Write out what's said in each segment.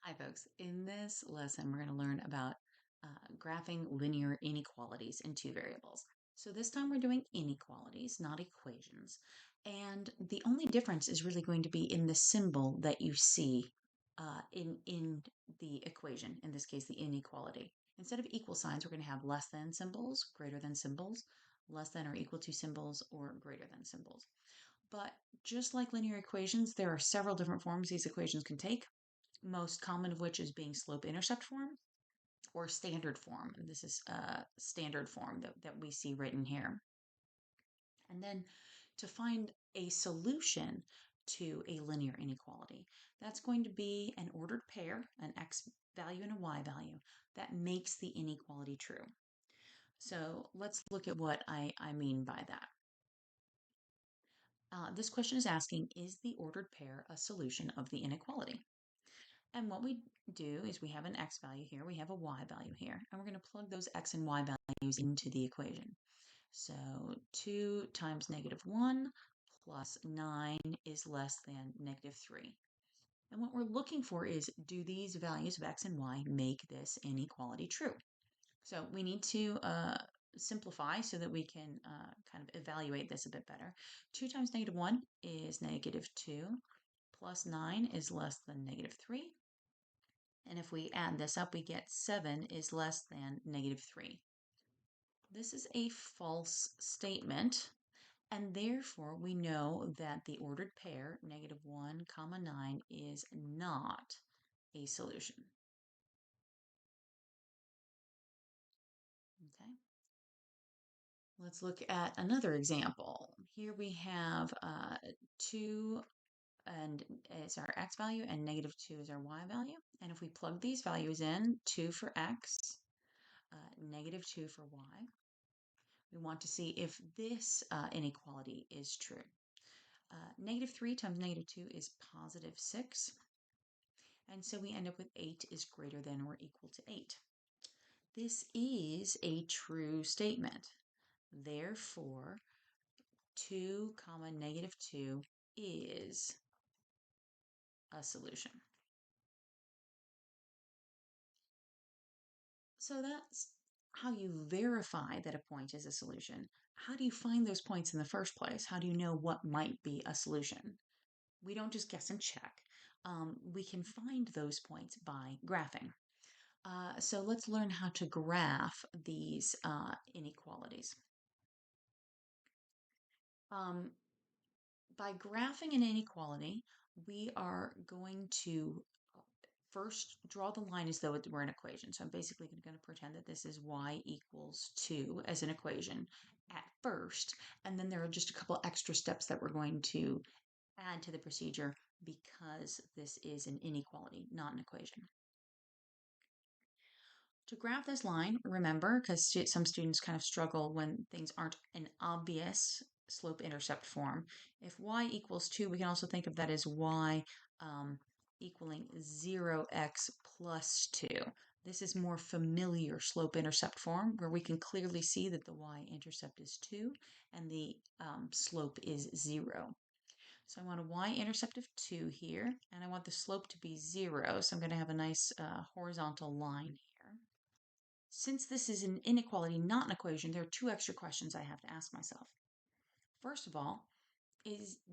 Hi, folks. In this lesson, we're going to learn about graphing linear inequalities in two variables. So this time we're doing inequalities, not equations. And the only difference is really going to be in the symbol that you see in the equation, in this case, the inequality. Instead of equal signs, we're going to have less than symbols, greater than symbols, less than or equal to symbols, or greater than symbols. But just like linear equations, there are several different forms these equations can take, most common of which is being slope-intercept form or standard form. This is standard form that we see written here. And then to find a solution to a linear inequality, that's going to be an ordered pair, an x value and a y value, that makes the inequality true. So let's look at what I mean by that. This question is asking, is the ordered pair a solution of the inequality? And what we do is we have an x value here, we have a y value here, and we're going to plug those x and y values into the equation. So 2 times -1 plus 9 is less than -3. And what we're looking for is, do these values of x and y make this inequality true? So we need to simplify so that we can kind of evaluate this a bit better. 2 times -1 is -2, plus 9 is less than -3. And if we add this up, we get 7 is less than -3. This is a false statement, and therefore we know that the ordered pair, -1, 9, is not a solution. Okay. Let's look at another example. Here we have 2 and is our x value and -2 is our y value. And if we plug these values in, 2 for x, -2 for y, we want to see if this inequality is true. -3 times -2 is +6. And so we end up with 8 is greater than or equal to 8. This is a true statement. Therefore, 2, -2 is a solution. So that's how you verify that a point is a solution. How do you find those points in the first place? How do you know what might be a solution? We don't just guess and check. We can find those points by graphing. So let's learn how to graph these inequalities. Um, by graphing an inequality, we are going to first draw the line as though it were an equation. So I'm basically going to pretend that this is y equals 2 as an equation at first, and then there are just a couple extra steps that we're going to add to the procedure because this is an inequality, not an equation. To graph this line, remember, because some students kind of struggle when things aren't an obvious slope-intercept form. If y equals 2, we can also think of that as y equaling 0x plus 2. This is more familiar slope-intercept form where we can clearly see that the y-intercept is 2 and the slope is 0. So I want a y-intercept of 2 here, and I want the slope to be 0, so I'm going to have a nice horizontal line here. Since this is an inequality, not an equation, there are two extra questions I have to ask myself. First of all,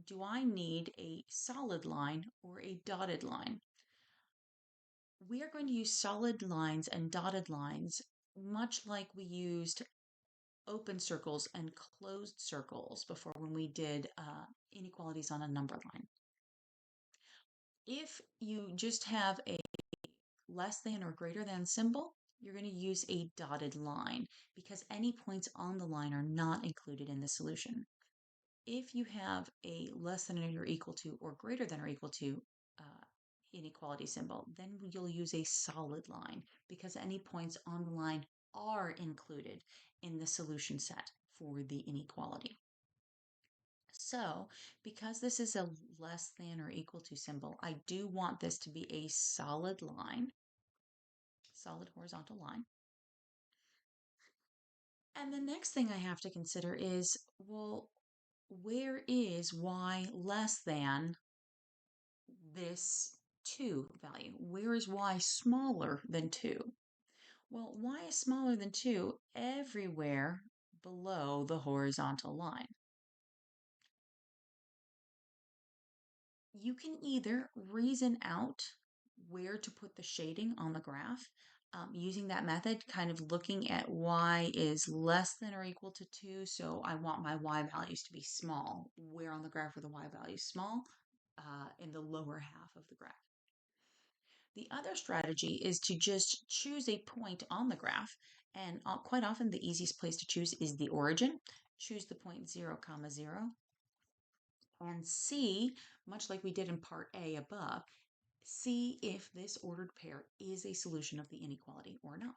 do I need a solid line or a dotted line? We are going to use solid lines and dotted lines much like we used open circles and closed circles before when we did inequalities on a number line. If you just have a less than or greater than symbol, you're going to use a dotted line because any points on the line are not included in the solution. If you have a less than or equal to or greater than or equal to inequality symbol, then you'll use a solid line because any points on the line are included in the solution set for the inequality. So, because this is a less than or equal to symbol, I do want this to be a solid line, solid horizontal line. And the next thing I have to consider is, well, where is y less than this 2 value. Where is y smaller than 2? Well, y is smaller than 2 everywhere below the horizontal line. You can either reason out where to put the shading on the graph using that method, kind of looking at y is less than or equal to 2, so I want my y values to be small. Where on the graph are the y values small? In the lower half of the graph. The other strategy is to just choose a point on the graph, and quite often the easiest place to choose is the origin. Choose the point 0, 0, and see, much like we did in part A above, see if this ordered pair is a solution of the inequality or not.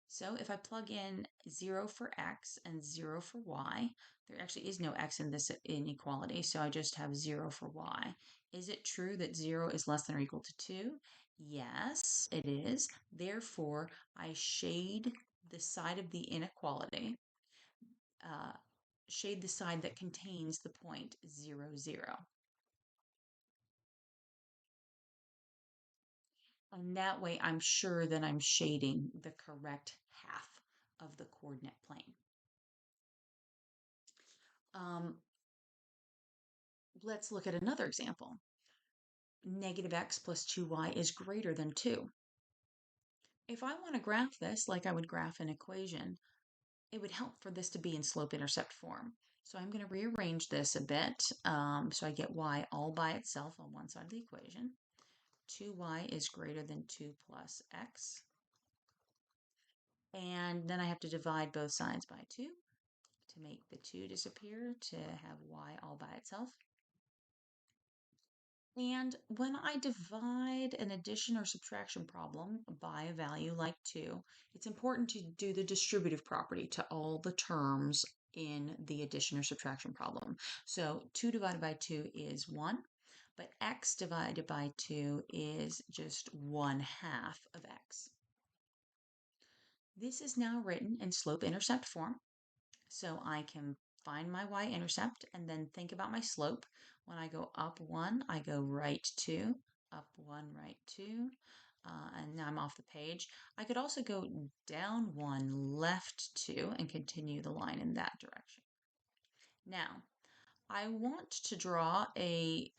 So if I plug in 0 for x and 0 for y, there actually is no x in this inequality, so I just have 0 for y. Is it true that 0 is less than or equal to 2? Yes, it is. Therefore, I shade the side of the inequality, shade the side that contains the point 0, 0. And that way I'm sure that I'm shading the correct half of the coordinate plane. Let's look at another example. Negative x plus 2y is greater than 2. If I want to graph this like I would graph an equation, it would help for this to be in slope-intercept form. So I'm going to rearrange this a bit so I get y all by itself on one side of the equation. 2y is greater than 2 plus x. And then I have to divide both sides by 2 to make the 2 disappear to have y all by itself. And when I divide an addition or subtraction problem by a value like 2, it's important to do the distributive property to all the terms in the addition or subtraction problem. So 2 divided by 2 is 1, but x divided by 2 is just 1/2 of x. This is now written in slope-intercept form. So I can find my y-intercept and then think about my slope. When I go up 1, I go right 2, up 1, right 2, and now I'm off the page. I could also go down 1, left 2, and continue the line in that direction. Now, I want to draw a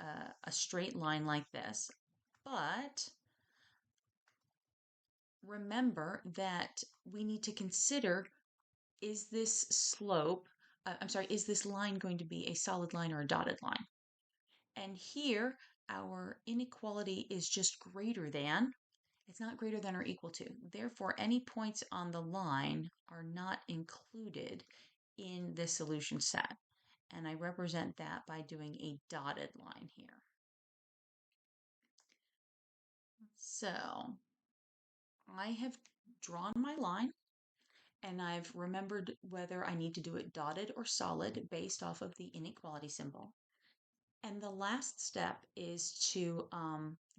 straight line like this, but remember that we need to consider, is this slope, is this line going to be a solid line or a dotted line? And here, our inequality is just greater than. It's not greater than or equal to. Therefore, any points on the line are not included in the solution set. And I represent that by doing a dotted line here. So I have drawn my line, and I've remembered whether I need to do it dotted or solid based off of the inequality symbol. And the last step is to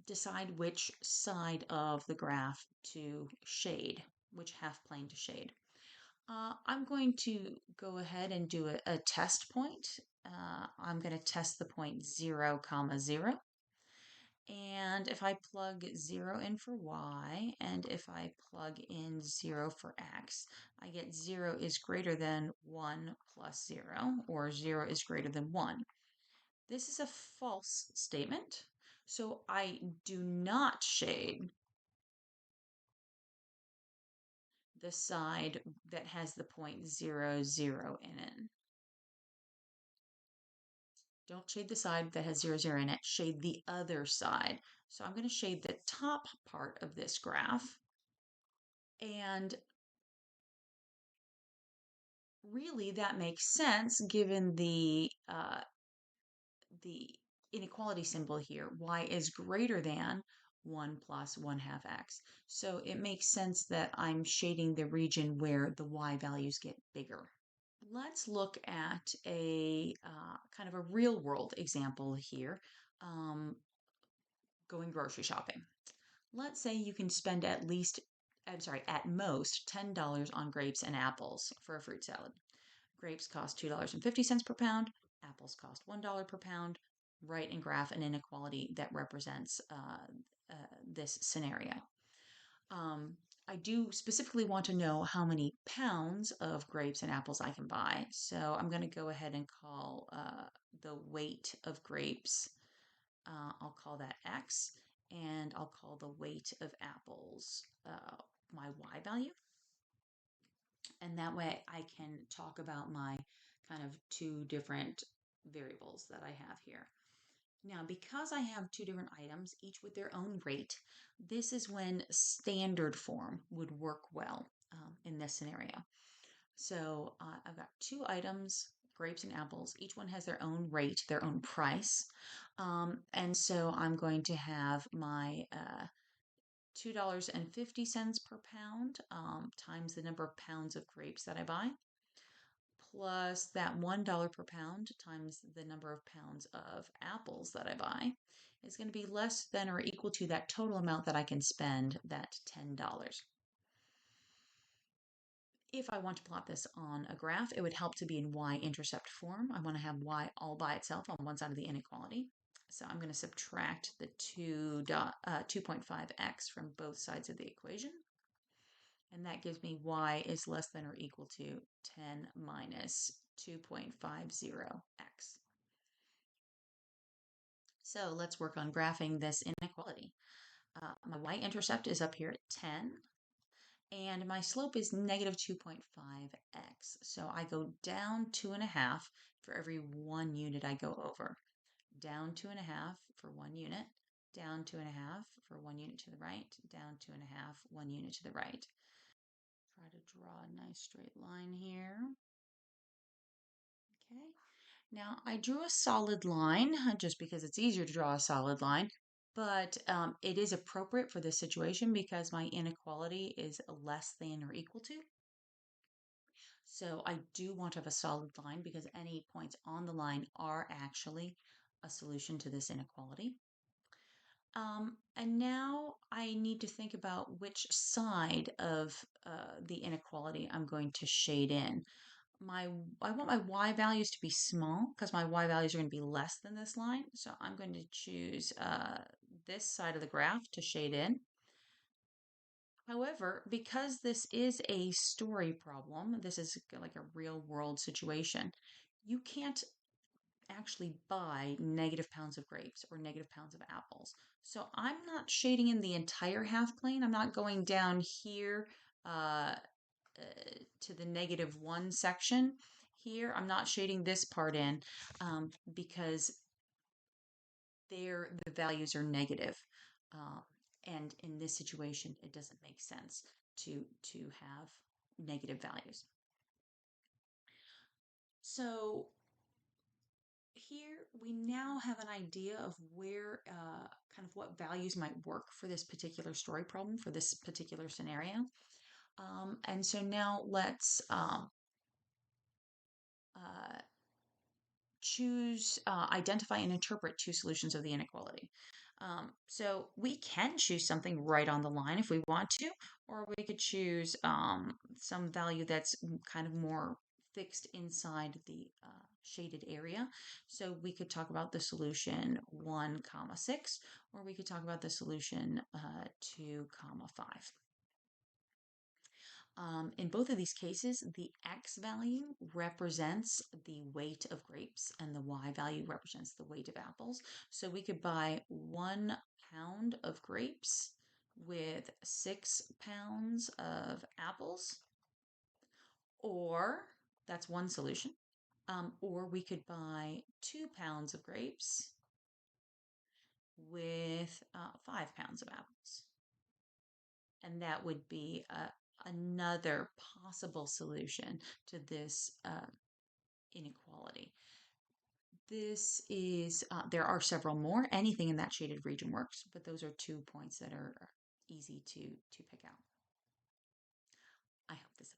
decide which side of the graph to shade, which half plane to shade. I'm going to go ahead and do a test point. I'm going to test the point 0, 0. And if I plug 0 in for y, and if I plug in 0 for x, I get 0 is greater than 1 plus 0, or 0 is greater than 1. This is a false statement, so I do not shade the side that has the point 0, 0 in it. Don't shade the side that has 0, 0 in it. Shade the other side. So I'm going to shade the top part of this graph. And really that makes sense given the inequality symbol here. Y is greater than 1 plus 1/2 x. So it makes sense that I'm shading the region where the y values get bigger. Let's look at a kind of a real world example here, going grocery shopping. Let's say you can spend at most $10 on grapes and apples for a fruit salad. Grapes cost $2.50 per pound, apples cost $1 per pound, write and graph an inequality that represents this scenario. I do specifically want to know how many pounds of grapes and apples I can buy. So I'm going to go ahead and call the weight of grapes, I'll call that X, and I'll call the weight of apples my Y value. And that way I can talk about my kind of two different variables that I have here. Now, because I have two different items, each with their own rate, this is when standard form would work well in this scenario. So I've got two items, grapes and apples. Each one has their own rate, their own price. And so I'm going to have my $2.50 per pound times the number of pounds of grapes that I buy, plus that $1 per pound times the number of pounds of apples that I buy is going to be less than or equal to that total amount that I can spend, that $10. If I want to plot this on a graph, it would help to be in y-intercept form. I want to have y all by itself on one side of the inequality. So I'm going to subtract the 2.5x from both sides of the equation. And that gives me y is less than or equal to 10 minus 2.50x. So let's work on graphing this inequality. My y-intercept is up here at 10, and my slope is negative 2.5x. So I go down 2.5 for every 1 unit I go over. Down 2.5 for 1 unit, down 2.5 for 1 unit to the right, down 2.5, 1 unit to the right. Try to draw a nice straight line here. Okay. Now I drew a solid line just because it's easier to draw a solid line, but it is appropriate for this situation because my inequality is less than or equal to. So I do want to have a solid line because any points on the line are actually a solution to this inequality. And now I need to think about which side of the inequality I'm going to shade in. I want my y values to be small because my y values are going to be less than this line. So I'm going to choose this side of the graph to shade in. However, because this is a story problem, this is like a real world situation, you can't actually buy negative pounds of grapes or negative pounds of apples. So I'm not shading in the entire half plane. I'm not going down here to the -1 section here. I'm not shading this part in because the values are negative. And in this situation, it doesn't make sense to have negative values. So here we now have an idea of where kind of what values might work for this particular story problem, for this particular scenario. And so now let's identify and interpret two solutions of the inequality. So we can choose something right on the line if we want to, or we could choose some value that's kind of more fixed inside the shaded area. So we could talk about the solution 1, 6, or we could talk about the solution 2, 5. In both of these cases, the X value represents the weight of grapes and the Y value represents the weight of apples. So we could buy 1 pound of grapes with 6 pounds of apples, or that's one solution. Or we could buy 2 pounds of grapes with 5 pounds of apples. And that would be another possible solution to this inequality. This is, there are several more. Anything in that shaded region works, but those are 2 points that are easy to pick out. I hope this